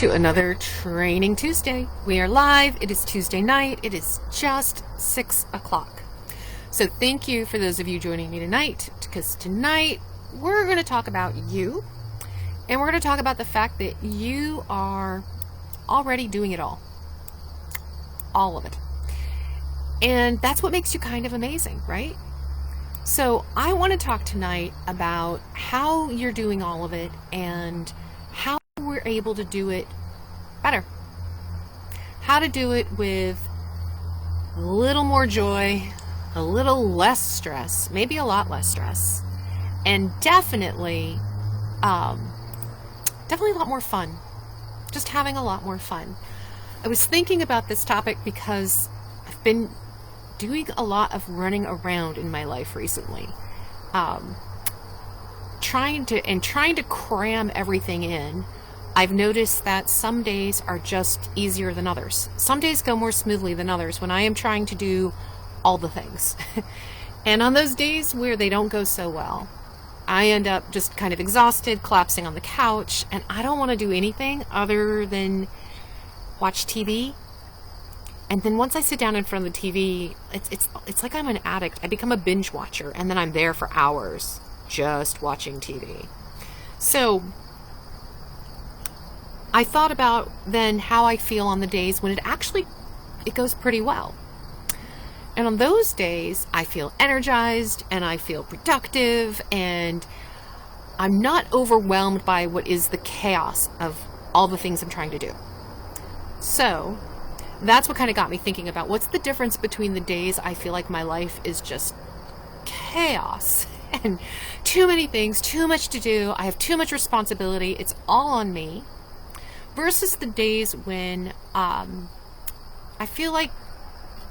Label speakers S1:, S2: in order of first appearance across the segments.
S1: to another Training Tuesday. We are live. It is Tuesday night. It is just 6 o'clock. So thank you for those of you joining me tonight, because tonight we're going to talk about you, and we're going to talk about the fact that you are already doing it all of it. And that's what makes you kind of amazing, right? So I want to talk tonight about how you're doing all of it and how we're able to do it better. How to do it with a little more joy, a little less stress, maybe a lot less stress, and definitely a lot more fun. Just having a lot more fun. I was thinking about this topic because I've been doing a lot of running around in my life recently, trying to cram everything in. I've noticed that some days are just easier than others. Some days go more smoothly than others when I am trying to do all the things. And on those days where they don't go so well, I end up just kind of exhausted, collapsing on the couch, and I don't want to do anything other than watch TV. And then once I sit down in front of the TV, it's like I'm an addict. I become a binge watcher, and then I'm there for hours just watching TV. So I thought about then how I feel on the days when it goes pretty well. And on those days, I feel energized and I feel productive, and I'm not overwhelmed by what is the chaos of all the things I'm trying to do. So that's what kind of got me thinking about what's the difference between the days I feel like my life is just chaos and too many things, too much to do, I have too much responsibility, it's all on me, versus the days when I feel like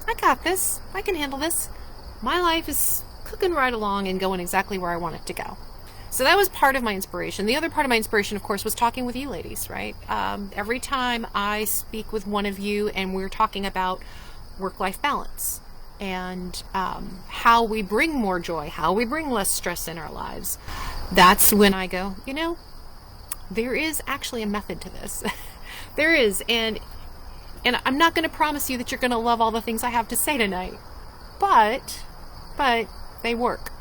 S1: I got this, I can handle this, my life is cooking right along and going exactly where I want it to go. So that was part of my inspiration. The other part of my inspiration, of course, was talking with you ladies, right? Every time I speak with one of you and we're talking about work-life balance and how we bring more joy, how we bring less stress in our lives, that's when I go, there is actually a method to this. There is, and I'm not going to promise you that you're going to love all the things I have to say tonight, but they work.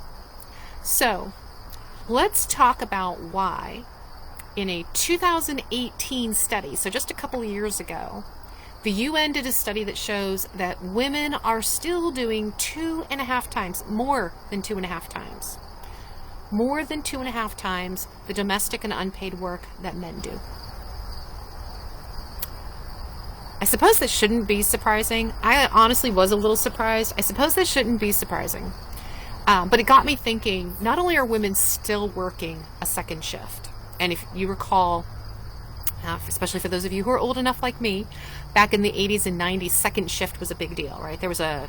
S1: So let's talk about why in a 2018 study, so just a couple of years ago, the UN did a study that shows that women are still doing 2.5 times, more than 2.5 times the domestic and unpaid work that men do. I suppose that shouldn't be surprising. I honestly was a little surprised. I suppose that shouldn't be surprising. But it got me thinking, not only are women still working a second shift, and if you recall, especially for those of you who are old enough like me, back in the 80s and 90s, second shift was a big deal, right? There was a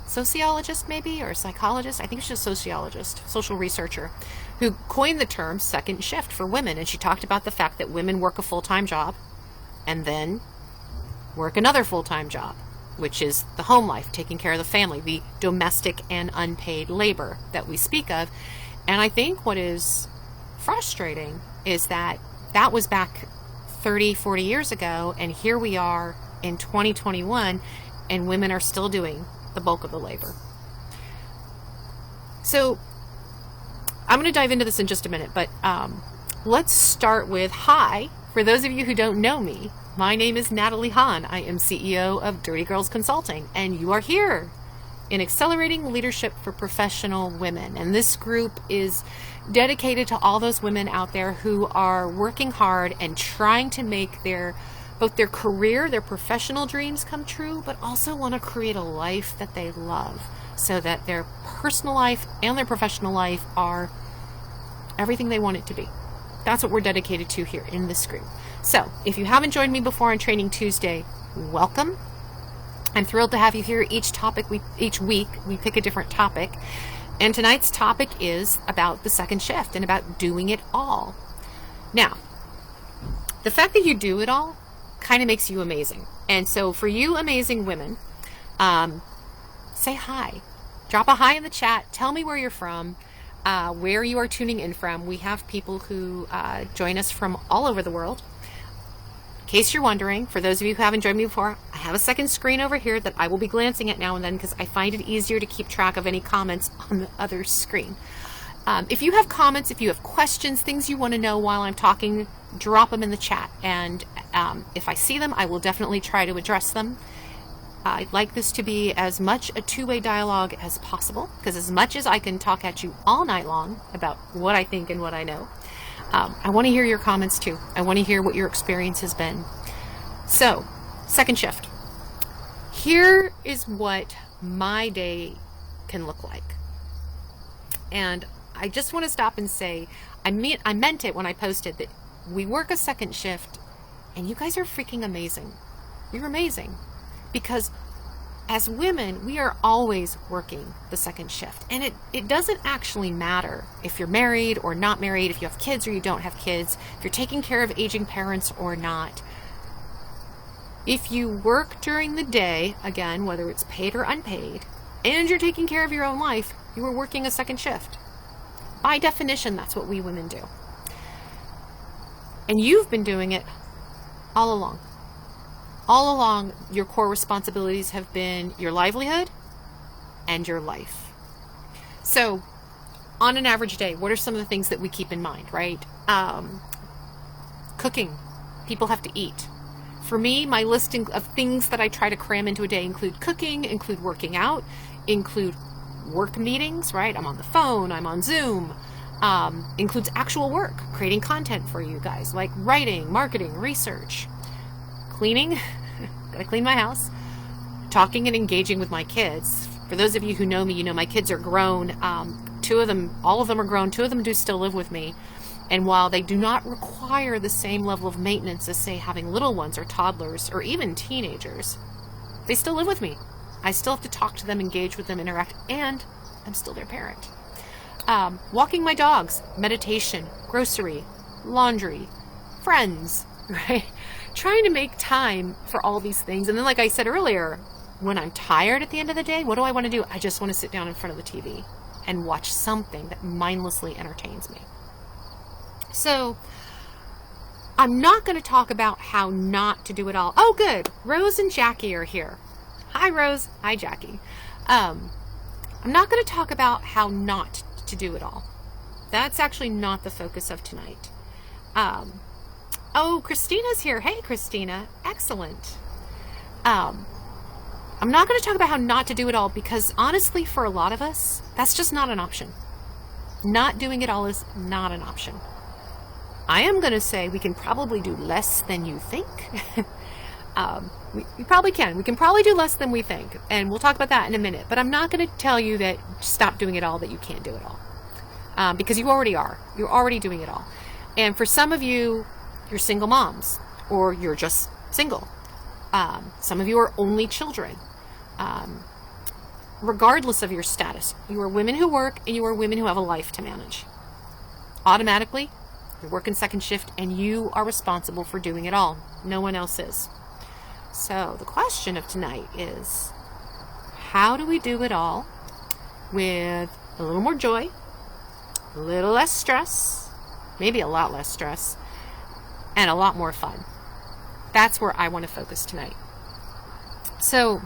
S1: sociologist maybe, or a psychologist, I think she was a sociologist, social researcher, who coined the term second shift for women, and she talked about the fact that women work a full-time job and then work another full-time job, which is the home life, taking care of the family, the domestic and unpaid labor that we speak of. And I think what is frustrating is that was back 30, 40 years ago, and here we are in 2021, and women are still doing the bulk of the labor. So I'm going to dive into this in just a minute, but let's start with, hi, for those of you who don't know me, my name is Natalie Hahn. I am CEO of Dirty Girls Consulting, and you are here in Accelerating Leadership for Professional Women. And this group is dedicated to all those women out there who are working hard and trying to make both their career, their professional dreams come true, but also want to create a life that they love so that their personal life and their professional life are everything they want it to be. That's what we're dedicated to here in this group. So if you haven't joined me before on Training Tuesday, welcome. I'm thrilled to have you here. Each week we pick a different topic. And tonight's topic is about the second shift and about doing it all. Now, the fact that you do it all kind of makes you amazing. And so for you amazing women, say hi. Drop a hi in the chat. Tell me where you're from. Where you are tuning in from. We have people who join us from all over the world. case you're wondering, for those of you who haven't joined me before, I have a second screen over here that I will be glancing at now and then because I find it easier to keep track of any comments on the other screen. If you have comments, if you have questions, things you want to know while I'm talking, drop them in the chat. And if I see them, I will definitely try to address them. I'd like this to be as much a two-way dialogue as possible, because as much as I can talk at you all night long about what I think and what I know, I want to hear your comments too. I want to hear what your experience has been. So, second shift. Here is what my day can look like. And I just want to stop and say, I meant it when I posted that we work a second shift, and you guys are freaking amazing. You're amazing. Because as women, we are always working the second shift. And it doesn't actually matter if you're married or not married, if you have kids or you don't have kids, if you're taking care of aging parents or not. If you work during the day, again, whether it's paid or unpaid, and you're taking care of your own life, you are working a second shift. By definition, that's what we women do. And you've been doing it all along. All along, your core responsibilities have been your livelihood and your life. So, on an average day, what are some of the things that we keep in mind, right? Cooking. People have to eat. For me, my listing of things that I try to cram into a day include cooking, include working out, include work meetings, right? I'm on the phone, I'm on Zoom. Includes actual work, creating content for you guys, like writing, marketing, research, cleaning, gotta clean my house, talking and engaging with my kids. For those of you who know me, you know my kids are grown. All of them are grown. 2 of them do still live with me. And while they do not require the same level of maintenance as, say, having little ones or toddlers or even teenagers, they still live with me. I still have to talk to them, engage with them, interact, and I'm still their parent. Walking my dogs, meditation, grocery, laundry, friends, right? Trying to make time for all these things. And then, like I said earlier, when I'm tired at the end of the day, what do I want to do? I just want to sit down in front of the TV and watch something that mindlessly entertains me. So, I'm not going to talk about how not to do it all. Oh, good. Rose and Jackie are here. Hi, Rose. Hi, Jackie. I'm not going to talk about how not to do it all. That's actually not the focus of tonight. Oh, Christina's here. Hey, Christina. Excellent. I'm not going to talk about how not to do it all because honestly, for a lot of us, that's just not an option. Not doing it all is not an option. I am going to say we can probably do less than you think. We probably can. We can probably do less than we think. And we'll talk about that in a minute. But I'm not going to tell you that stop doing it all, that you can't do it all. Because you already are. You're already doing it all. And for some of you, you're single moms. Or you're just single. Some of you are only children. Regardless of your status, you are women who work and you are women who have a life to manage. Automatically, you're working second shift and you are responsible for doing it all. No one else is. So the question of tonight is, how do we do it all with a little more joy, a little less stress, maybe a lot less stress, and a lot more fun? That's where I want to focus tonight. So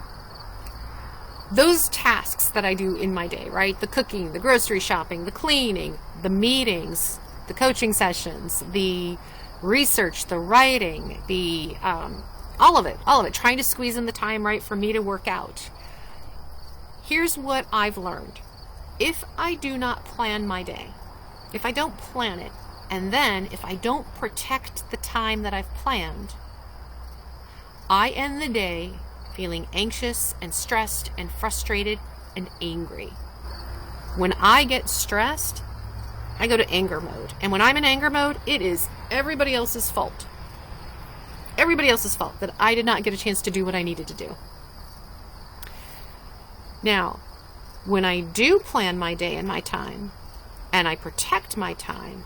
S1: those tasks that I do in my day, right? The cooking, the grocery shopping, the cleaning, the meetings, the coaching sessions, the research, the writing, the all of it, trying to squeeze in the time, right, for me to work out. Here's what I've learned. If I do not plan my day, if I don't plan it, and then if I don't protect the time that I've planned, I end the day feeling anxious and stressed and frustrated and angry. When I get stressed, I go to anger mode. And when I'm in anger mode, it is everybody else's fault. Everybody else's fault that I did not get a chance to do what I needed to do. Now, when I do plan my day and my time, and I protect my time,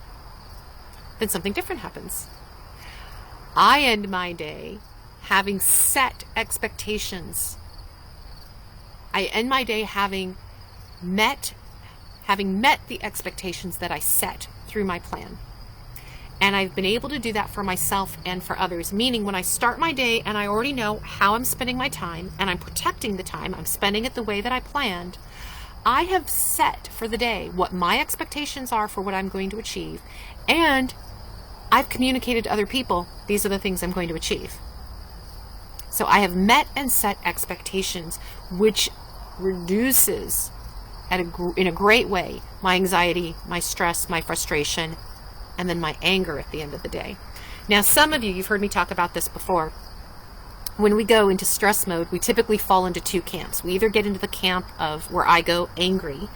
S1: then something different happens. I end my day having set expectations. I end my day having met the expectations that I set through my plan. And I've been able to do that for myself and for others, meaning when I start my day and I already know how I'm spending my time and I'm protecting the time, I'm spending it the way that I planned, I have set for the day what my expectations are for what I'm going to achieve, and I've communicated to other people, these are the things I'm going to achieve. So I have met and set expectations, which reduces in a great way my anxiety, my stress, my frustration, and then my anger at the end of the day. Now, some of you, you've heard me talk about this before. When we go into stress mode, we typically fall into two camps. We either get into the camp of where I go angry,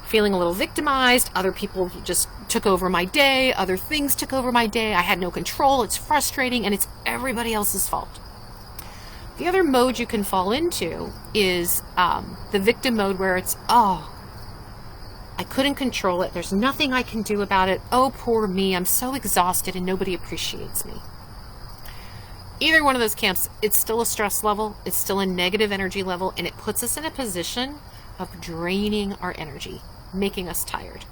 S1: feeling a little victimized. Other people just took over my day. Other things took over my day. I had no control. It's frustrating, and it's everybody else's fault. The other mode you can fall into is the victim mode, where it's, I couldn't control it. There's nothing I can do about it. Oh, poor me. I'm so exhausted and nobody appreciates me. Either one of those camps, it's still a stress level. It's still a negative energy level, and it puts us in a position of draining our energy, making us tired,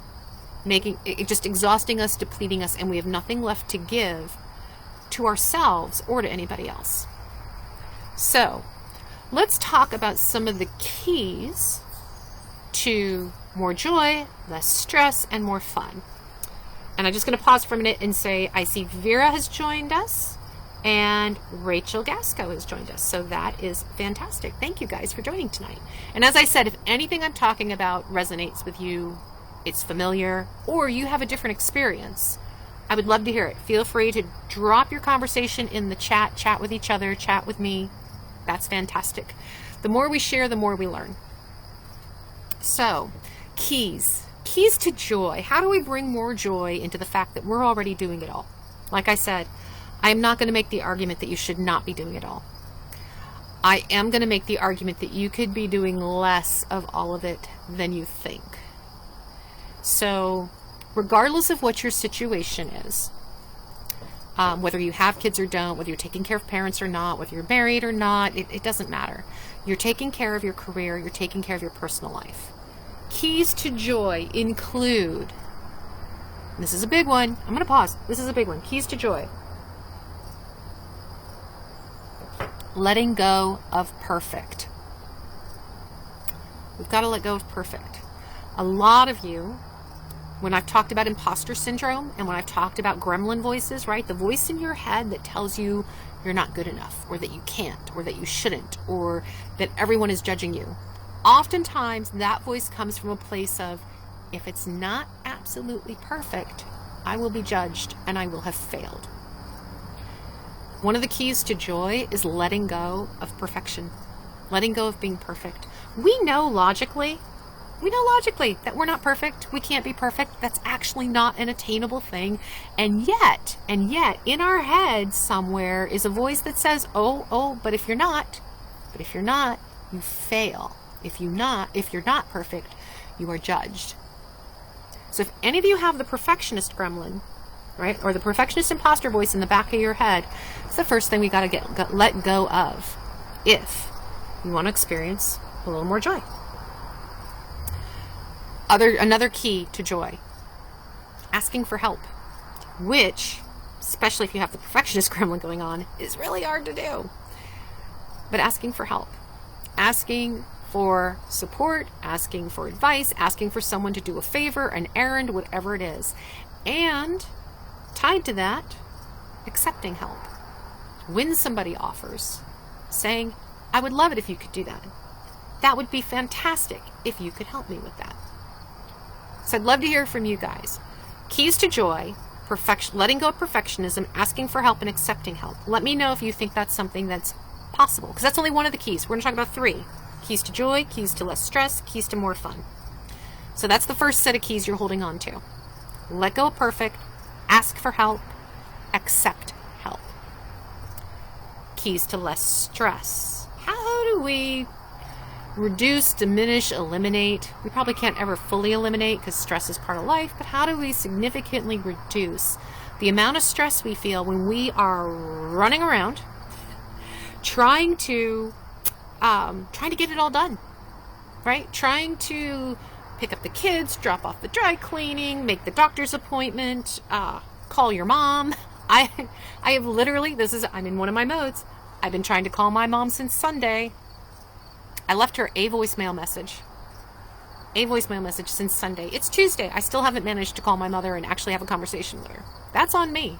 S1: just exhausting us, depleting us, and we have nothing left to give to ourselves or to anybody else. So let's talk about some of the keys to more joy, less stress, and more fun. And I'm just going to pause for a minute and say, I see Vera has joined us and Rachel Gasco has joined us. So that is fantastic. Thank you guys for joining tonight. And as I said, if anything I'm talking about resonates with you, it's familiar, or you have a different experience, I would love to hear it. Feel free to drop your conversation in the chat with each other, chat with me. That's fantastic. The more we share, the more we learn. So, keys to joy. How do we bring more joy into the fact that we're already doing it all? Like I said, I'm not going to make the argument that you should not be doing it all. I am going to make the argument that you could be doing less of all of it than you think. So, regardless of what your situation is, whether you have kids or don't, whether you're taking care of parents or not, whether you're married or not, it doesn't matter. You're taking care of your career, you're taking care of your personal life. Keys to joy include, this is a big one, I'm going to pause, this is a big one, keys to joy. Letting go of perfect. We've got to let go of perfect. A lot of you, when I've talked about imposter syndrome and when I've talked about gremlin voices, right? The voice in your head that tells you you're not good enough, or that you can't, or that you shouldn't, or that everyone is judging you. Oftentimes that voice comes from a place of, if it's not absolutely perfect, I will be judged and I will have failed. One of the keys to joy is letting go of perfection, letting go of being perfect. We know logically that we're not perfect. We can't be perfect. That's actually not an attainable thing. And yet, in our head somewhere is a voice that says, but if you're not, you fail. If you're not perfect, you are judged. So if any of you have the perfectionist gremlin, right, or the perfectionist imposter voice in the back of your head, it's the first thing we got to let go of if you want to experience a little more joy. Another key to joy, asking for help, which, especially if you have the perfectionist gremlin going on, is really hard to do. But asking for help, asking for support, asking for advice, asking for someone to do a favor, an errand, whatever it is. And tied to that, accepting help. When somebody offers, saying, I would love it if you could do that. That would be fantastic if you could help me with that. So I'd love to hear from you guys. Keys to joy, letting go of perfectionism, asking for help, and accepting help. Let me know if you think that's something that's possible, because that's only one of the keys. We're going to talk about 3. Keys to joy, keys to less stress, keys to more fun. So that's the first set of keys you're holding on to. Let go of perfect, ask for help, accept help. Keys to less stress. How do we reduce, diminish, eliminate? We probably can't ever fully eliminate because stress is part of life, but how do we significantly reduce the amount of stress we feel when we are running around trying to get it all done, right? Trying to pick up the kids, drop off the dry cleaning, make the doctor's appointment, call your mom. I have literally, I'm in one of my modes. I've been trying to call my mom since Sunday. I left her a voicemail message since Sunday. It's Tuesday. I still haven't managed to call my mother and actually have a conversation with her. That's on me.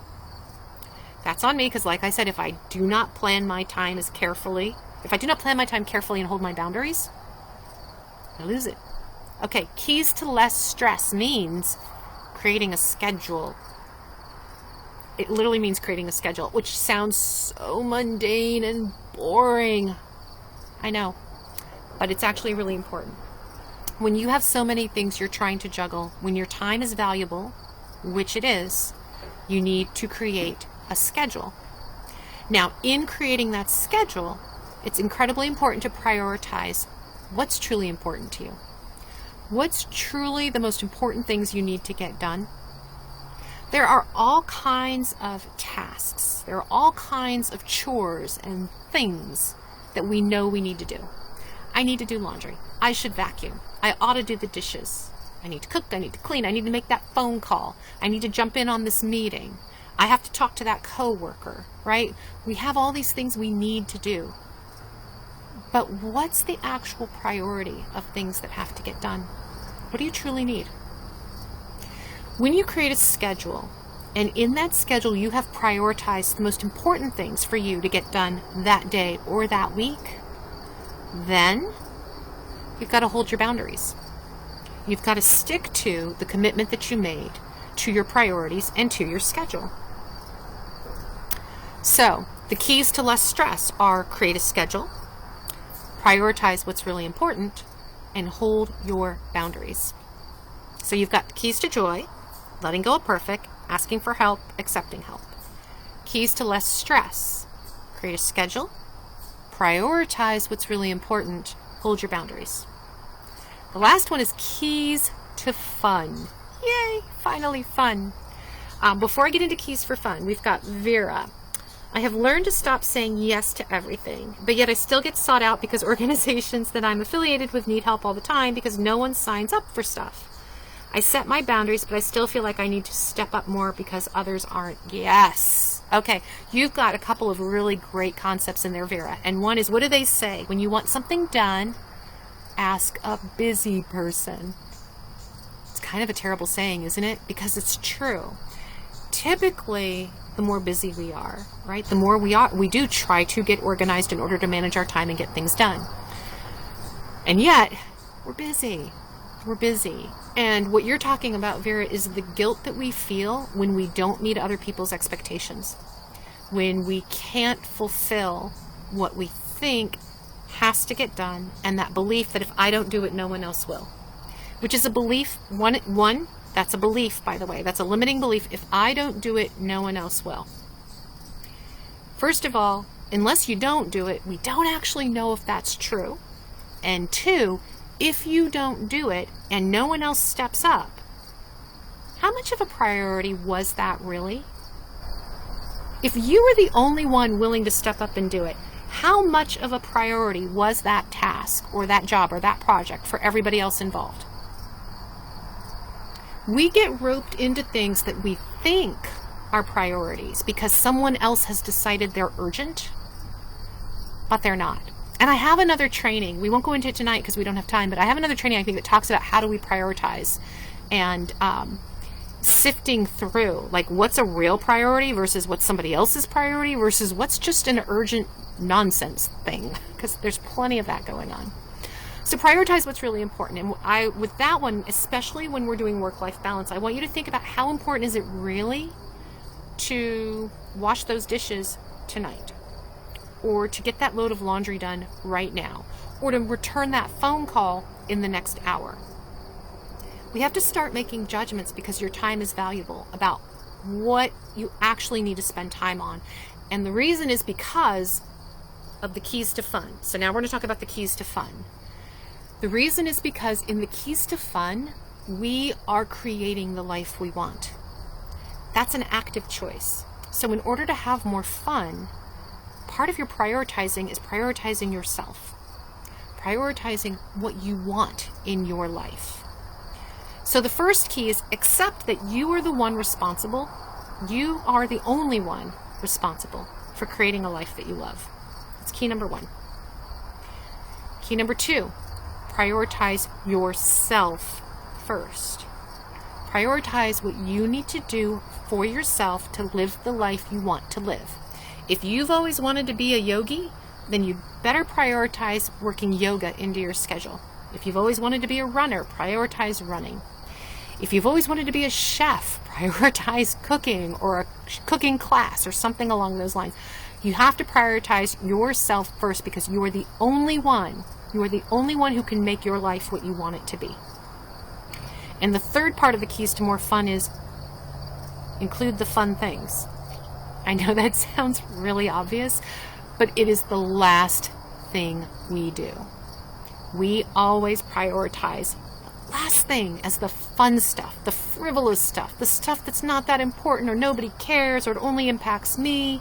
S1: That's on me because, like I said, if I do not plan my time carefully and hold my boundaries, I lose it. Okay, keys to less stress means creating a schedule. It literally means creating a schedule, which sounds so mundane and boring. I know, but it's actually really important. When you have so many things you're trying to juggle, when your time is valuable, which it is, you need to create a schedule. Now, in creating that schedule, it's incredibly important to prioritize what's truly important to you. What's truly the most important things you need to get done? There are all kinds of tasks. There are all kinds of chores and things that we know we need to do. I need to do laundry. I should vacuum. I ought to do the dishes. I need to cook. I need to clean. I need to make that phone call. I need to jump in on this meeting. I have to talk to that coworker, right? We have all these things we need to do. But what's the actual priority of things that have to get done? What do you truly need? When you create a schedule, and in that schedule you have prioritized the most important things for you to get done that day or that week, then you've got to hold your boundaries. You've got to stick to the commitment that you made to your priorities and to your schedule. So, the keys to less stress are create a schedule, prioritize what's really important, and hold your boundaries. So you've got keys to joy, letting go of perfect, asking for help, accepting help. Keys to less stress, create a schedule, prioritize what's really important, hold your boundaries. The last one is keys to fun. Yay, finally fun. Before I get into keys for fun, we've got Vera. I have learned to stop saying yes to everything, but yet I still get sought out because organizations that I'm affiliated with need help all the time because no one signs up for stuff. I set my boundaries, but I still feel like I need to step up more because others aren't. Yes. Okay, you've got a couple of really great concepts in there, Vera. And one is, what do they say? When you want something done, ask a busy person. It's kind of a terrible saying, isn't it? Because it's true. Typically, the more busy we are, right? The more we do try to get organized in order to manage our time and get things done. And yet, we're busy. We're busy. And what you're talking about, Vera, is the guilt that we feel when we don't meet other people's expectations. When we can't fulfill what we think has to get done, and that belief that if I don't do it, no one else will. Which is a belief, one, that's a belief, by the way. That's a limiting belief. If I don't do it, no one else will. First of all, unless you don't do it, we don't actually know if that's true. And two, if you don't do it and no one else steps up, how much of a priority was that really? If you were the only one willing to step up and do it, how much of a priority was that task or that job or that project for everybody else involved? We get roped into things that we think are priorities because someone else has decided they're urgent, but they're not. And I have another training. We won't go into it tonight because we don't have time, but I have another training I think that talks about how do we prioritize and sifting through like what's a real priority versus what's somebody else's priority versus what's just an urgent nonsense thing, because there's plenty of that going on. So prioritize what's really important. And with that one, especially when we're doing work-life balance, I want you to think about how important is it really to wash those dishes tonight, or to get that load of laundry done right now, or to return that phone call in the next hour. We have to start making judgments because your time is valuable about what you actually need to spend time on. And the reason is because of the keys to fun. So now we're going to talk about the keys to fun. The reason is because in the keys to fun, we are creating the life we want. That's an active choice. So in order to have more fun, part of your prioritizing is prioritizing yourself. Prioritizing what you want in your life. So the first key is accept that you are the one responsible You are the only one responsible for creating a life that you love. That's key number 1. Key number 2, prioritize yourself first. Prioritize what you need to do for yourself to live the life you want to live. If you've always wanted to be a yogi, then you better prioritize working yoga into your schedule. If you've always wanted to be a runner, prioritize running. If you've always wanted to be a chef, prioritize cooking or a cooking class or something along those lines. You have to prioritize yourself first because you are the only one. You are the only one who can make your life what you want it to be. And the third part of the keys to more fun is include the fun things. I know that sounds really obvious, but it is the last thing we do. We always prioritize the last thing as the fun stuff, the frivolous stuff, the stuff that's not that important or nobody cares or it only impacts me.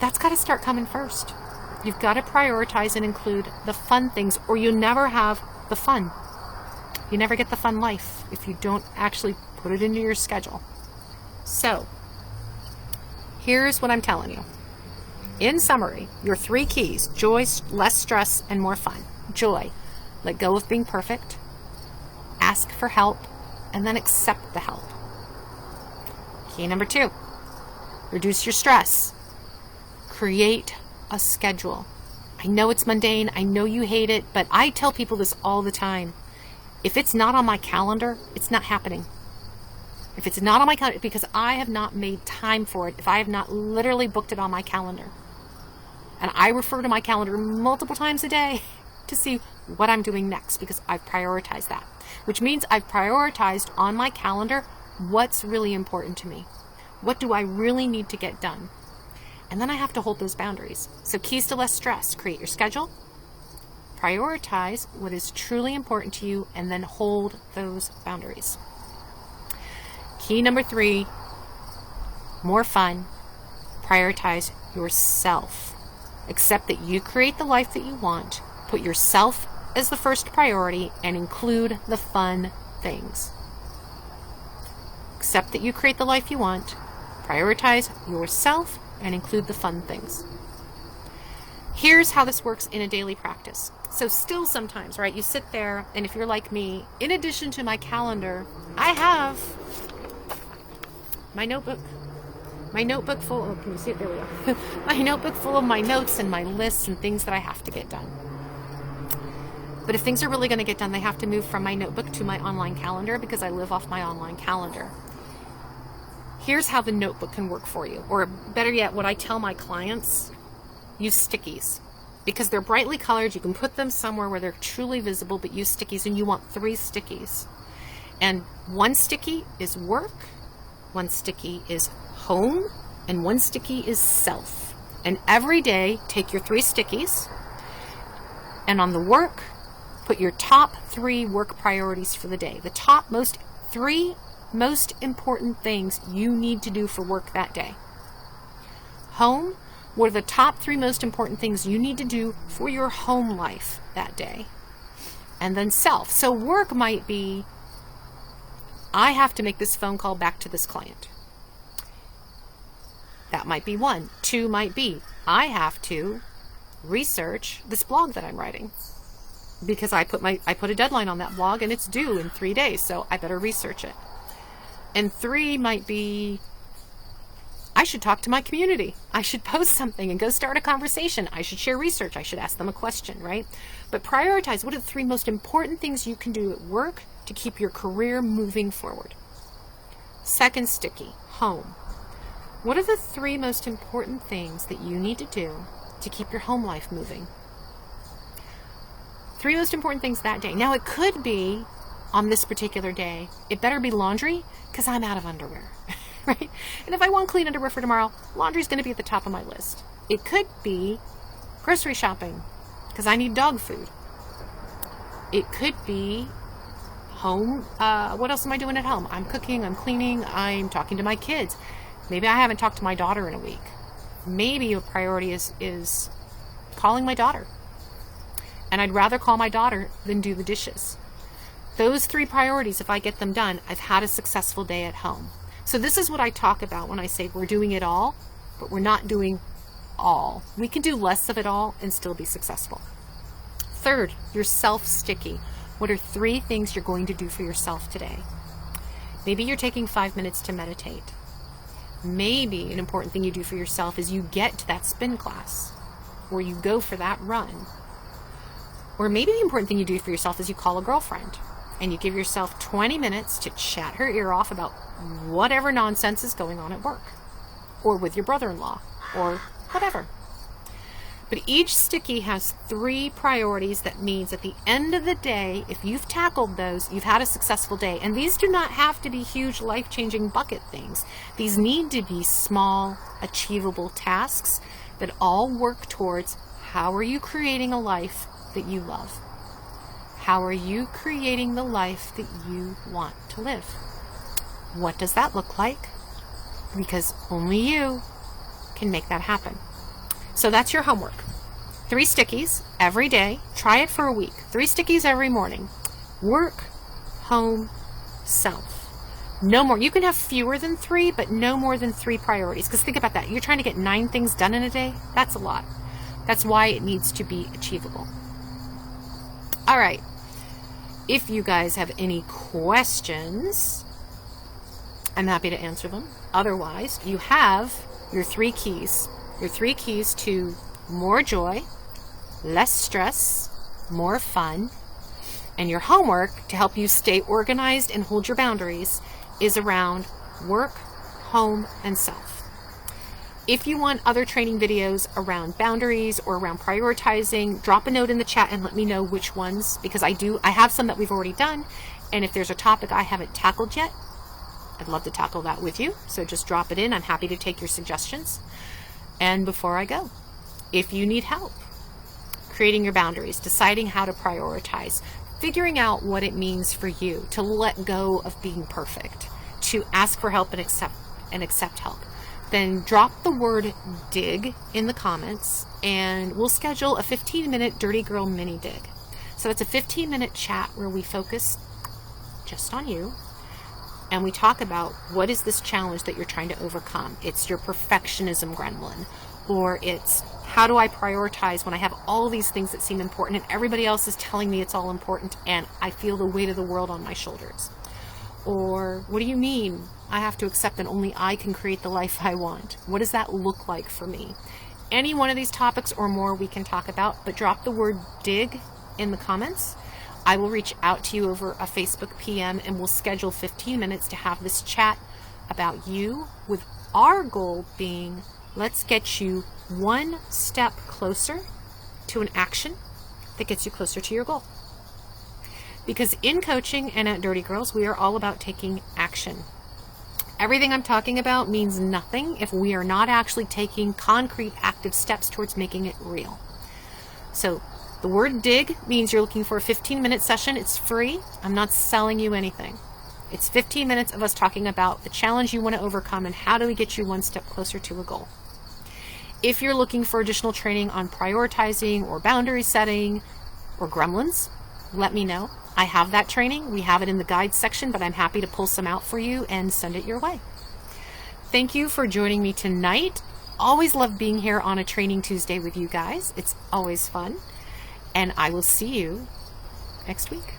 S1: That's got to start coming first. You've got to prioritize and include the fun things or you never have the fun. You never get the fun life if you don't actually put it into your schedule. So, here's what I'm telling you. In summary, your 3 keys: joy, less stress, and more fun. Joy, let go of being perfect, ask for help, and then accept the help. Key number 2, reduce your stress. Create a schedule. I know it's mundane, I know you hate it, but I tell people this all the time. If it's not on my calendar, it's not happening. If it's not on my calendar, because I have not made time for it, if I have not literally booked it on my calendar. And I refer to my calendar multiple times a day to see what I'm doing next because I've prioritized that. Which means I've prioritized on my calendar what's really important to me. What do I really need to get done? And then I have to hold those boundaries. So keys to less stress: create your schedule, prioritize what is truly important to you, and then hold those boundaries. Key number 3, more fun. Prioritize yourself. Accept that you create the life that you want. Put yourself as the first priority and include the fun things. Accept that you create the life you want. Prioritize yourself and include the fun things. Here's how this works in a daily practice. So still sometimes, right, you sit there and if you're like me, in addition to my calendar, I have my notebook full, oh, can you see it? There we go. My notebook full of my notes and my lists and things that I have to get done. But if things are really going to get done, they have to move from my notebook to my online calendar because I live off my online calendar. Here's how the notebook can work for you. Or better yet, what I tell my clients, use stickies. Because they're brightly colored, you can put them somewhere where they're truly visible, but use stickies, and you want 3 stickies. And 1 sticky is work, 1 sticky is home, and 1 sticky is self. And every day, take your 3 stickies, and on the work, put your top 3 work priorities for the day. The top 3 most important things you need to do for work that day. Home, what are the top 3 most important things you need to do for your home life that day? And then self. So work might be, I have to make this phone call back to this client. That might be 1. 2 might be, I have to research this blog that I'm writing because I put a deadline on that blog and it's due in 3 days, so I better research it. And 3 might be, I should talk to my community. I should post something and go start a conversation. I should share research. I should ask them a question, right? But prioritize what are the 3 most important things you can do at work to keep your career moving forward. Second sticky, home. What are the 3 most important things that you need to do to keep your home life moving? 3 most important things that day. Now it could be on this particular day, it better be laundry because I'm out of underwear, right? And if I want clean underwear for tomorrow, laundry's going to be at the top of my list. It could be grocery shopping because I need dog food. It could be home. What else am I doing at home? I'm cooking, I'm cleaning, I'm talking to my kids. Maybe I haven't talked to my daughter in a week. Maybe a priority is calling my daughter. And I'd rather call my daughter than do the dishes. Those 3 priorities, if I get them done, I've had a successful day at home. So this is what I talk about when I say we're doing it all, but we're not doing all. We can do less of it all and still be successful. Third, your self-sticky. What are 3 things you're going to do for yourself today? Maybe you're taking 5 minutes to meditate. Maybe an important thing you do for yourself is you get to that spin class, or you go for that run. Or maybe the important thing you do for yourself is you call a girlfriend and you give yourself 20 minutes to chat her ear off about whatever nonsense is going on at work, or with your brother-in-law, or whatever. But each sticky has 3 priorities. That means at the end of the day, if you've tackled those, you've had a successful day. And these do not have to be huge, life-changing bucket things. These need to be small, achievable tasks that all work towards how are you creating a life that you love? How are you creating the life that you want to live? What does that look like? Because only you can make that happen. So that's your homework. 3 stickies every day. Try it for a week. 3 stickies every morning. Work, home, self. No more. You can have fewer than 3, but no more than 3 priorities. Because think about that. You're trying to get 9 things done in a day. That's a lot. That's why it needs to be achievable. All right. If you guys have any questions, I'm happy to answer them. Otherwise, you have your 3 keys. Your 3 keys to more joy, less stress, more fun, and your homework to help you stay organized and hold your boundaries is around work, home, and self. If you want other training videos around boundaries or around prioritizing, drop a note in the chat and let me know which ones, because I have some that we've already done, and if there's a topic I haven't tackled yet, I'd love to tackle that with you. So just drop it in. I'm happy to take your suggestions. And before I go, if you need help creating your boundaries, deciding how to prioritize, figuring out what it means for you to let go of being perfect, to ask for help and accept help, then drop the word dig in the comments and we'll schedule a 15-minute Dirty Girl mini dig. So it's a 15-minute chat where we focus just on you and we talk about what is this challenge that you're trying to overcome. It's your perfectionism gremlin, or it's how do I prioritize when I have all these things that seem important and everybody else is telling me it's all important and I feel the weight of the world on my shoulders. Or what do you mean I have to accept that only I can create the life I want? What does that look like for me? Any one of these topics or more we can talk about, but drop the word dig in the comments. I will reach out to you over a Facebook PM and we'll schedule 15 minutes to have this chat about you, with our goal being let's get you one step closer to an action that gets you closer to your goal. Because in coaching and at Dirty Girls, we are all about taking action. Everything I'm talking about means nothing if we are not actually taking concrete, active steps towards making it real. So the word dig means you're looking for a 15-minute session. It's free. I'm not selling you anything. It's 15 minutes of us talking about the challenge you want to overcome and how do we get you one step closer to a goal. If you're looking for additional training on prioritizing or boundary setting or gremlins, let me know. I have that training. We have it in the guide section, but I'm happy to pull some out for you and send it your way. Thank you for joining me tonight. Always love being here on a Training Tuesday with you guys. It's always fun. And I will see you next week.